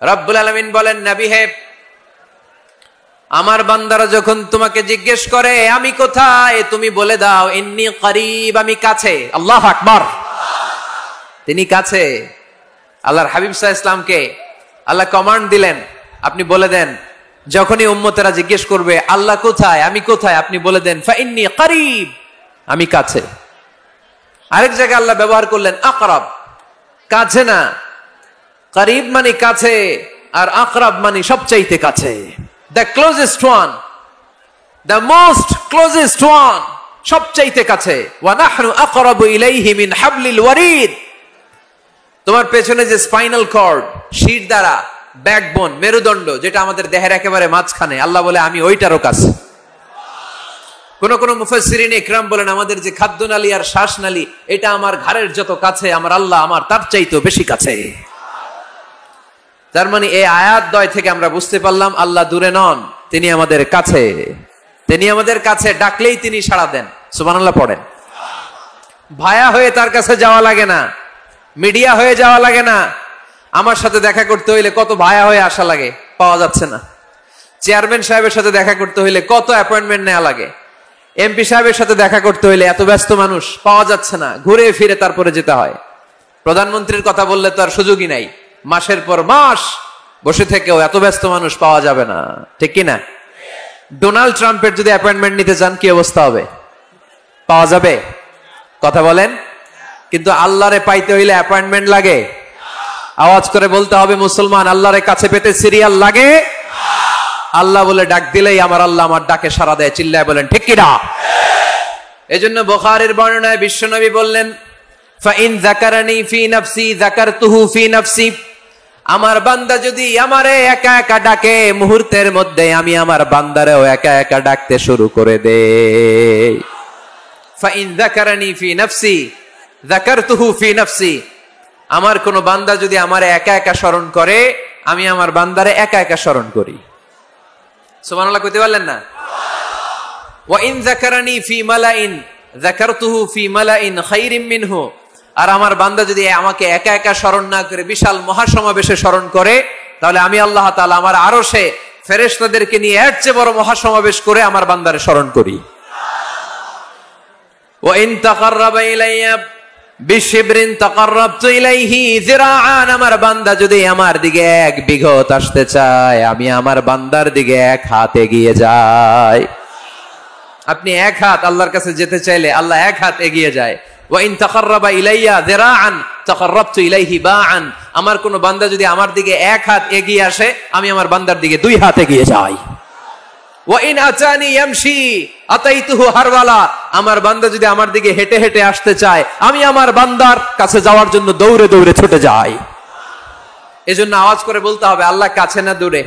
রব্বুল আলামিন বলেন, নবী হে, আমার বান্দারা যখন তোমাকে জিজ্ঞেস করে আমি কোথায়, তুমি বলে দাও ইন্নী করিব, আমি কাছে। আল্লাহু আকবার। তিনি কাছে। আল্লাহর হাবিব সাল্লাল্লাহু আলাইহি ওয়াসাল্লামকে আল্লাহ কমান্ড দিলেন, আপনি বলে দেন যখনই উম্মতেরা জিজ্ঞেস করবে আল্লাহ কোথায়, আমি কোথায়, আপনি বলে দেন ফা ইন্নী করিব, আমি কাছে। আরেক জায়গায় আল্লাহ ব্যবহার করলেন আকরাব, কাছে না। করিব মানে কাছে, আর আকরাব মানে সবচাইতে কাছে। The closest one, the most closest one, সবচাইতে কাছে। ওয়া নাহনু আকরাবু ইলাইহি মিন হাবলিল ওয়ারিদ। তোমার পেছনে যে স্পাইনাল কর্ড, শির দ্বারা, ব্যাকবোন, মেরুদণ্ড, যেটা আমাদের দেহের একেবারে মাঝখানে, আল্লাহ বলে আমি ওইটারও কাছে। কোন কোন মুফাসসিরিন ইকরাম বলেন আমাদের যে খাদ্যনালী আর শ্বাসনালী, এটা আমার ঘাড়ের যত কাছে, আমার আল্লাহ আমার তার চাইতেও বেশি কাছে। তার মানে এই আয়াত দ্বয় থেকে আমরা বুঝতে পারলাম আল্লাহ দূরে নন, তিনি আমাদের কাছে। তিনি আমাদের কাছে, ডাকলেই তিনি সাড়া দেন। সুবহানাল্লাহ পড়েন। ভায়া হয়ে তার কাছে যাওয়া লাগে না, মিডিয়া হয়ে যাওয়া লাগে না। আমার সাথে দেখা করতে হইলে কত ভায়া হয়ে আসা লাগে, পাওয়া যাচ্ছে না। চেয়ারম্যান সাহেবের সাথে দেখা করতে হইলে কত অ্যাপয়েন্টমেন্ট নেওয়া লাগে। এমপি সাহেবের সাথে দেখা করতে হইলে এত ব্যস্ত মানুষ, পাওয়া যাচ্ছে না, ঘুরে ফিরে তারপরে যেতে হয়। প্রধানমন্ত্রীর কথা বললে তো আর সুযোগই নাই, মাসের পর মাস বসে থেকেও এত ব্যস্ত মানুষ পাওয়া যাবে না, ঠিক কিনা? ডোনাল্ড ট্রাম্পের যদি অ্যাপয়েন্টমেন্ট নিতে চান কি অবস্থা হবে? পাওয়া যাবে? কথা বলেন। কিন্তু আল্লাহরে পাইতে হইলে অ্যাপয়েন্টমেন্ট লাগে। আওয়াজ করে বলতে হবে মুসলমান, আল্লাহরে কাছে পেতে সিরিয়াল লাগে। আল্লাহ বলে ডাক দিলেই আমার আল্লাহ আমার ডাকে সাড়া দেয়। চিল্লায় বলেন ঠিক কিনা? এজন্য বুখারীর বর্ণনায় বিশ্বনবী বললেন, ফাইন যাকারানি ফি নাফসি যাকারতুহু ফি নাফসি। আমার বান্দা যদি আমারে একা একা ডাকে, মুহূর্তের মধ্যে আমি আমার বান্দারেও একা একা ডাকতে শুরু করে দেই। ফাইন যাকারানি ফি নাফসি যাকারতুহু ফি নাফসি। আমার কোন বান্দা যদি আমারে একা একা স্মরণ করে, আমি আমার বান্দারে একা একা স্মরণ করি। সুবহানাল্লাহ কইতে পারলেন না? ওয়া ইন যাকারানি ফি মালাইন যাকারতুহু ফি মালাইন খায়রিম মিনহু। আর আমার বান্দা যদি আমাকে একা একা স্মরণ না করে বিশাল মহাসমাবেশে স্মরণ করে, তাহলে আমি আল্লাহ তাআলা আমার আরশে ফেরেশতাদেরকে নিয়ে এর চেয়ে বড় মহাসমাবেশ করে আমার বান্দারে স্মরণ করি। ওয়া ইন তাকাররাবা ইলাইয়া বিশিবরিন তাকাররাবতু ইলাইহি যিরাআন। আমার বান্দা যদি আমার দিকে এক বিঘত আসতে চায়, আমি আমার বান্দার দিকে এক হাত এগিয়ে যাই। আপনি এক হাত আল্লাহর কাছে যেতে চাইলে আল্লাহ এক হাত এগিয়ে যায়। ওয়া ইন তাকাররাবা ইলাইয়া যিরাআন তাকাররাবতু ইলাইহি বাআন। আমার কোন বান্দা যদি আমার দিকে এক হাত এগিয়ে আসে, আমি আমার বান্দার দিকে দুই হাত এগিয়ে যাই। ওয়া ইন আতানি ইয়ামশি আতাইতুহু হারওয়ালা। আমার বান্দা যদি আমার দিকে হেঁটে হেঁটে আসতে চায়, আমি আমার বান্দার কাছে যাওয়ার জন্য দৌড়ে দৌড়ে ছুটে যাই। এজন্য আওয়াজ করে বলতে হবে আল্লাহ কাছে না দূরে?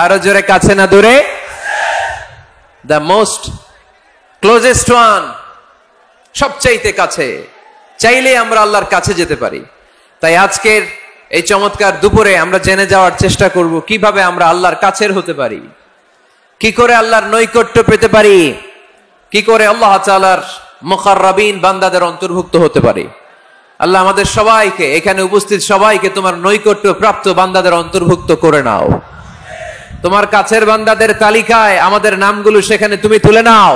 আরো জোরে, কাছে না দূরে? দ্য মোস্ট ক্লোজেস্ট ওয়ান, সবচাইতে কাছে। চাইলে আমরা আল্লাহর কাছে যেতে পারি। তাই আজকের এই চমৎকার দুপুরে আমরা জেনে যাওয়ার চেষ্টা করব কিভাবে আমরা আল্লাহর কাছের হতে পারি, কি করে আল্লাহর নৈকট্য পেতে পারি, কি করে আল্লাহ তাআলার মুকাররাবিন বান্দাদের অন্তর্ভুক্ত হতে পারি। আল্লাহ আমাদের সবাইকে, এখানে উপস্থিত সবাইকে তোমার নৈকট্য প্রাপ্ত বান্দাদের অন্তর্ভুক্ত করে নাও। তোমার কাছের বান্দাদের তালিকায় আমাদের নামগুলো সেখানে তুমি তুলে নাও।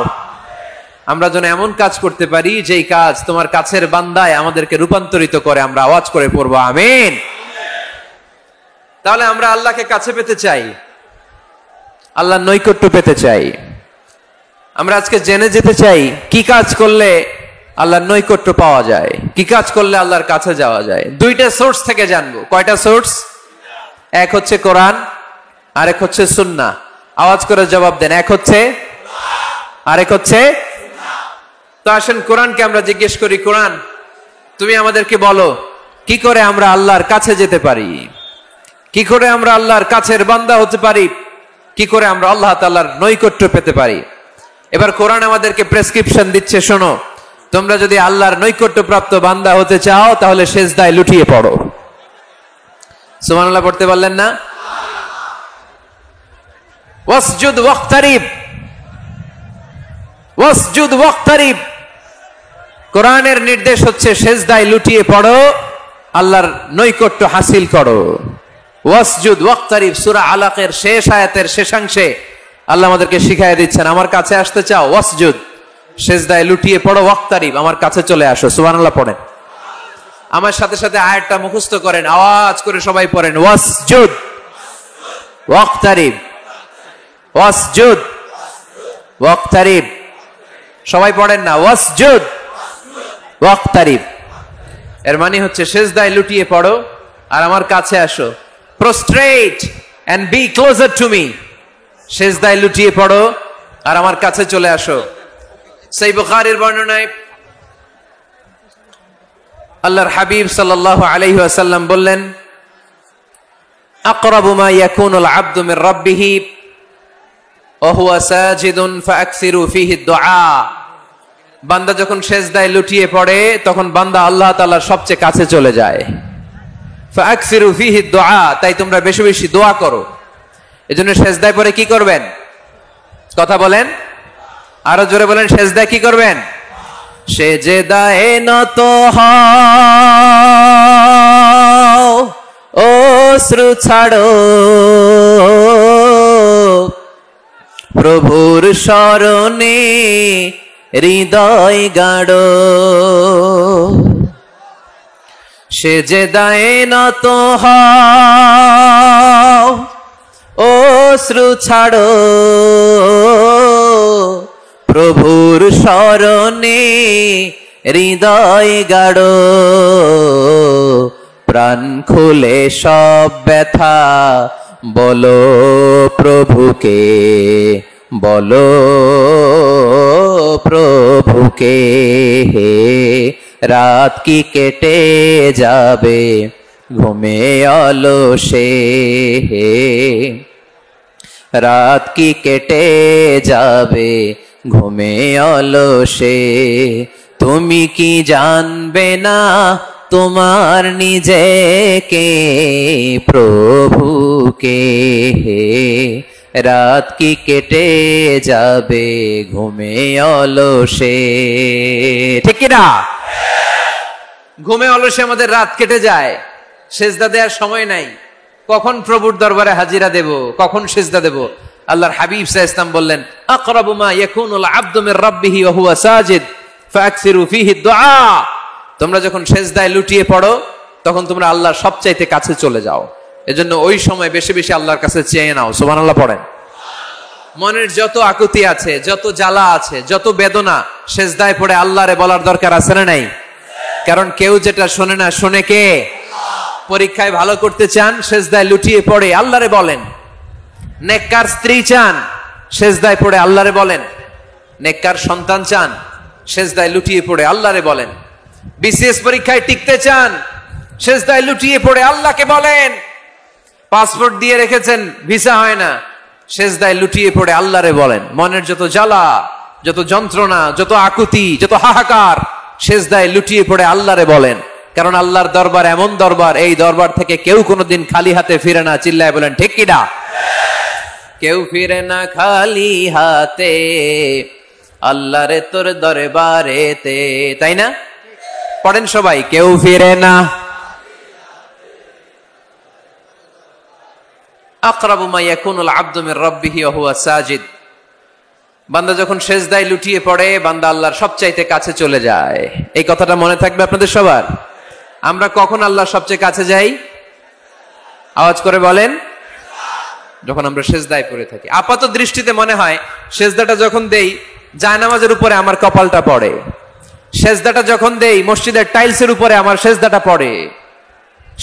আমরা যেন এমন কাজ করতে পারি যেই কাজ তোমার কাছের বান্দায় আমাদেরকে রূপান্তরিত করে। আমরা আওয়াজ করে পড়বো আমিন। তাহলে আমরা আল্লাহকে কাছে পেতে চাই, আল্লাহর নৈকট্য পেতে চাই। আমরা আজকে জেনে যেতে চাই কি কাজ করলে আল্লাহর নৈকট্য পাওয়া যায়, কি কাজ করলে আল্লাহর কাছে যাওয়া যায়। দুইটা সোর্স থেকে জানবো। কয়টা সোর্স? এক হচ্ছে কোরআন, আরেক হচ্ছে সুন্নাহ। আওয়াজ করে জবাব দেন, এক হচ্ছে, আরেক হচ্ছে। তো আসেন কোরআনকে আমরা জিজ্ঞেস করি, কোরআন তুমি আমাদেরকে বলো কি করে আমরা আল্লাহর কাছে যেতে পারি, কি করে আমরা আল্লাহর কাছের বান্দা হতে পারি, কি করে আমরা আল্লাহ তাআলার নৈকট্য পেতে পারি। এবার কোরআন আমাদেরকে প্রেসক্রিপশন দিচ্ছে, শোনো, তোমরা যদি আল্লাহর নৈকট্য প্রাপ্ত বান্দা হতে চাও তাহলে সেজদায় লুটিয়ে পড়ো। সুবহানাল্লাহ পড়তে পারলেন না? ওয়াসজুদ ওয়াক্তারিব, ওয়াসজুদ ওয়াক্তারিব। কোরআনের নির্দেশ হচ্ছে সেজদায় লুটিয়ে পড়ো, আল্লাহর নৈকট্য হাসিল করো। ওয়াসজুদ ওয়াক্তারিব, সূরা আলাকের শেষ আয়াতের শেষাংশে আল্লাহ আমাদেরকে শিখাইয়া দিচ্ছেন, আমার কাছে আসতে চাও ওয়াসজুদ, সেজদায় লুটিয়ে পড়ো, ওয়াক্তারিব, আমার কাছে চলে আসো। সুবহানাল্লাহ পড়েন। আমার সাথে সাথে আয়াতটা মুখস্থ করেন, আওয়াজ করে সবাই পড়েন, ওয়াসজুদ ওয়াক্তারিব, ওয়াসজুদ ওয়াক্তারিব। সবাই পড়েন না, ওয়াসজুদ ওয়াক্তারিব। এর মানে হচ্ছে সেজদায় লুটিয়ে পড়ো আর আমার কাছে আসো। Prostrate and be closer to me, সেজদায় লুটিয়ে পড়ো আর আমার কাছে চলে আসো। সহিহ বুখারীর বর্ণনায় আল্লাহর হাবিব সাল্লাল্লাহু আলাইহি ওয়াসাল্লাম বললেন, আকরাবু মা ইয়াকুনুল আবদু মির রাব্বিহি ওয়া হুয়া সাজিদুন ফাআকসিরু ফীহি দুআ। বান্দা যখন সেজদায় লুটিয়ে পড়ে তখন বান্দা আল্লাহ তাআলার সবচেয়ে কাছে চলে যায়। ফাআকসিরু ফীহি দুআ, তাই তোমরা বেশি বেশি দোয়া করো। এজন্য সেজদায় পড়ে কি করবেন? কথা বলেন, আরো জোরে বলেন, সেজদায় কি করবেন? সেজদায়ে নত হও, অশ্রু ছাড়ো, প্রভুর শরণে হৃদয় গাড়ো। সেজদায়ে নত হও, অশ্রু ছাড়ো, প্রভুর শরণে হৃদয় গাড়ো। প্রাণ খুলে সব ব্যথা বলো প্রভুকে, বলো প্রভুকে। রাত কি কেটে যাবে ঘুমে অলসে, রাত কি কেটে যাবে ঘুমে অলসে। তুমি কি জানবে না তোমার নিজেকে, প্রভুকে। রাত কি কেটে যাবে ঘুমে অলসে। ঠিক কি না? ঘুমে অলসে আমাদের রাত কেটে যায়, সেজদা দেওয়ার সময় নাই। কখন প্রভুর দরবারে হাজিরা দেব, কখন সেজদা দেব? আল্লাহর হাবিব সাল্লাল্লাহু আলাইহি ওয়াসাল্লাম বললেন, আকরাবু মা ইয়াকুনুল আবদু মির রাব্বিহি ওয়া হুয়া সাজিদ ফাআকসিরু ফীহি দুআ। তোমরা যখন সেজদায় লুটিয়ে পড়ো তখন তোমরা আল্লাহর সবচাইতে কাছে চলে যাও। এজন্য ওই সময় বেশি বেশি আল্লাহর কাছে চেয়ে নাও। সুবহানাল্লাহ পড়েন। মনের যত আকুতি আছে, যত জ্বালা আছে, যত বেদনা, সেজদায় পড়ে আল্লাহরে বলার দরকার আছে না নাই? কারণ কেউ যেটা শোনে না, শোনে কে? পরীক্ষায় ভালো করতে চান, সেজদায় লুটিয়ে পড়ে আল্লাহরে বলেন। নেককার স্ত্রী চান, সেজদায় পড়ে আল্লাহরে বলেন। নেককার সন্তান চান, সেজদায় লুটিয়ে পড়ে আল্লাহরে বলেন। বিসিএস পরীক্ষায় টিকতে চান, সেজদায় লুটিয়ে পড়ে আল্লাহকে বলেন। পাসপোর্ট দিয়ে রেখেছেন, ভিসা হয় না, সেজদায় লুটিয়ে পড়ে আল্লাহরে বলেন। মনের যত জ্বালা, যত যন্ত্রণা, যত আকুতি, যত হাহাকার, সেজদায় লুটিয়ে পড়ে আল্লাহরে বলেন। কারণ আল্লাহর দরবার এমন দরবার, এই দরবার থেকে কেউ কোনোদিন খালি হাতে ফিরে না। চিল্লায় বলেন ঠিক কিনা? কেউ ফিরে না খালি হাতে আল্লাহরে তোর দরবারেতে, তাই না? পড়েন সবাই, কেউ ফিরে না। আকরাবু মা ইয়াকুনুল আবদু মির রাব্বিহি ওয়া হুয়া সাজিদ। বান্দা যখন সেজদায় লুটিয়ে পড়ে বান্দা আল্লাহর সবচাইতে কাছে চলে যায়। এই কথাটা মনে থাকবে আপনাদের সবার। আমরা কখন আল্লাহর সবচেয়ে কাছে যাই? আওয়াজ করে বলেন, যখন আমরা সেজদায় পড়ে থাকি। আপাত দৃষ্টিতে মনে হয় সেজদাটা যখন দেই জায়নামাজের উপরে আমার কপালটা পড়ে, সেজদাটা যখন দেই মসজিদের টাইলসের উপরে আমার সেজদাটা পড়ে,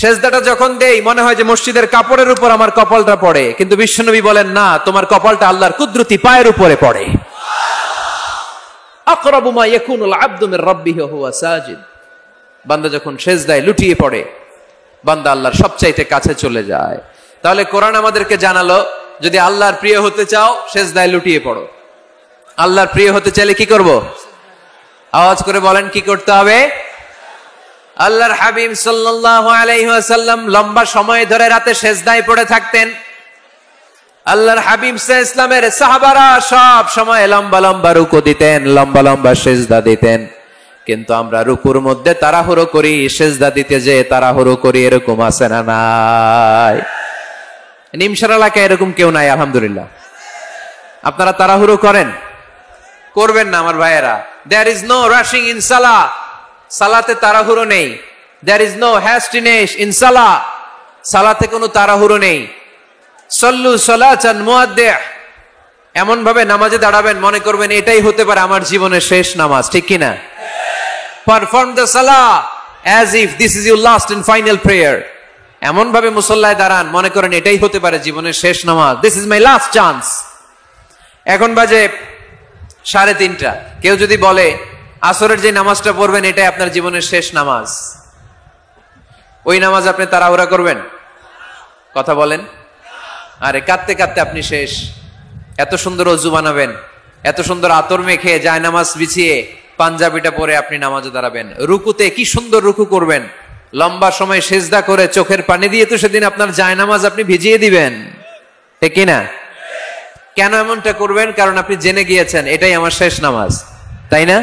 সেজদাটা যখন দেই মনে হয় যে মসজিদের কাপড়ের উপর আমার কপালটা পড়ে। কিন্তু বিশ্বনবী বলেন না, তোমার কপালটা আল্লাহর কুদরতি পায়ের উপরে পড়ে। আকরাবু মা ইয়াকুনুল আবদু মির রাব্বিহি ওয়া হুয়া সাজিদ। বান্দা যখন সেজদায় লুটিয়ে পড়ে বান্দা আল্লাহর সবচাইতে কাছে চলে যায়। তাহলে কোরআন আমাদেরকে জানালো, যদি আল্লাহর প্রিয় হতে চাও সেজদায় লুটিয়ে পড়ো। আল্লাহর প্রিয় হতে চাইলে কি করব? আওয়াজ করে বলেন, কি করতে হবে? আল্লাহর হাবিব সাল্লাল্লাহু আলাইহি ওয়াসাল্লাম লম্বা সময় ধরে রাতে সেজদায় পড়ে থাকতেন। আল্লাহর হাবিব সাল্লাল্লাহু আলাইহি ওয়াসাল্লামের সাহাবারা সব সময় লম্বা লম্বা রুকু দিতেন, লম্বা লম্বা সেজদা দিতেন। কিন্তু আমরা রুকুর মধ্যে তাড়াহুড়ো করি, সেজদা দিতে যে তাড়াহুড়ো করি, এরকম আছে না নাই? নিমসার এলাকায় এরকম কেউ নাই আলহামদুলিল্লাহ। আপনারা তাড়াহুড়ো করেন, করবেন না আমার ভাইয়েরা। There is no rushing in সালাহ, সালাতে তাড়াহুড়ো নেই। There is no hastiness in সালাহ, সালাতে কোনো তাড়াহুড়ো নেই। সল্লু সালাতান মুআদ্দিহ, এমন ভাবে নামাজে দাঁড়াবেন মনে করবেন এটাই হতে পারে আমার জীবনের শেষ নামাজ, ঠিক কিনা? পারফর্ম দ্য সালাহ as if this is your last and final prayer. এমন ভাবে মুসল্লায় দাঁড়ান মনে করেন এটাই হতে পারে জীবনের শেষ নামাজ, this is my last chance. এখন বাজে 3:30। কেউ যদি বলে আসরের যে নামাজটা পড়বেন এটাই আপনার জীবনের শেষ নামাজ, ওই নামাজ আপনি তাড়াহুড়া করবেন? কথা বলেন। আরে কাঁদতে কাঁদতে আপনি শেষ। এত সুন্দর অজু বানাবেন, এত সুন্দর আতর মেখে যায় নামাজ বিছিয়ে পাঞ্জাবিটা পরে আপনি নামাজে দাঁড়াবেন। রুকুতে কি সুন্দর রুকু করবেন, লম্বা সময় সেজদা করে চোখের পানি দিয়ে তো সেদিন আপনার যায় নামাজ আপনি ভিজিয়ে দিবেন, ঠিক কিনা? কেন এমনটা করবেন? কারণ আপনি জেনে গিয়েছেন এটাই আমার শেষ নামাজ, তাই না?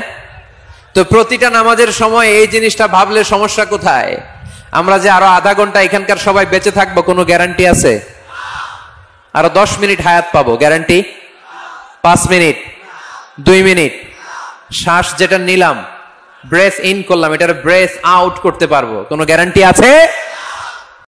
তো প্রতিটা নামাজের সময় এই জিনিসটা ভাবলে সমস্যা কোথায়? আমরা যে আরো আধা ঘন্টা এখানকার সবাই বেঁচে থাকবো কোনো গ্যারান্টি আছে? আরো 10 মিনিট হায়াত পাবো, গ্যারান্টি? 5 মিনিট, 2 মিনিট, শ্বাস যেটা নিলাম ব্রেথ ইন করলাম, এটার ব্রেথ আউট করতে পারবো, কোনো গ্যারান্টি আছে?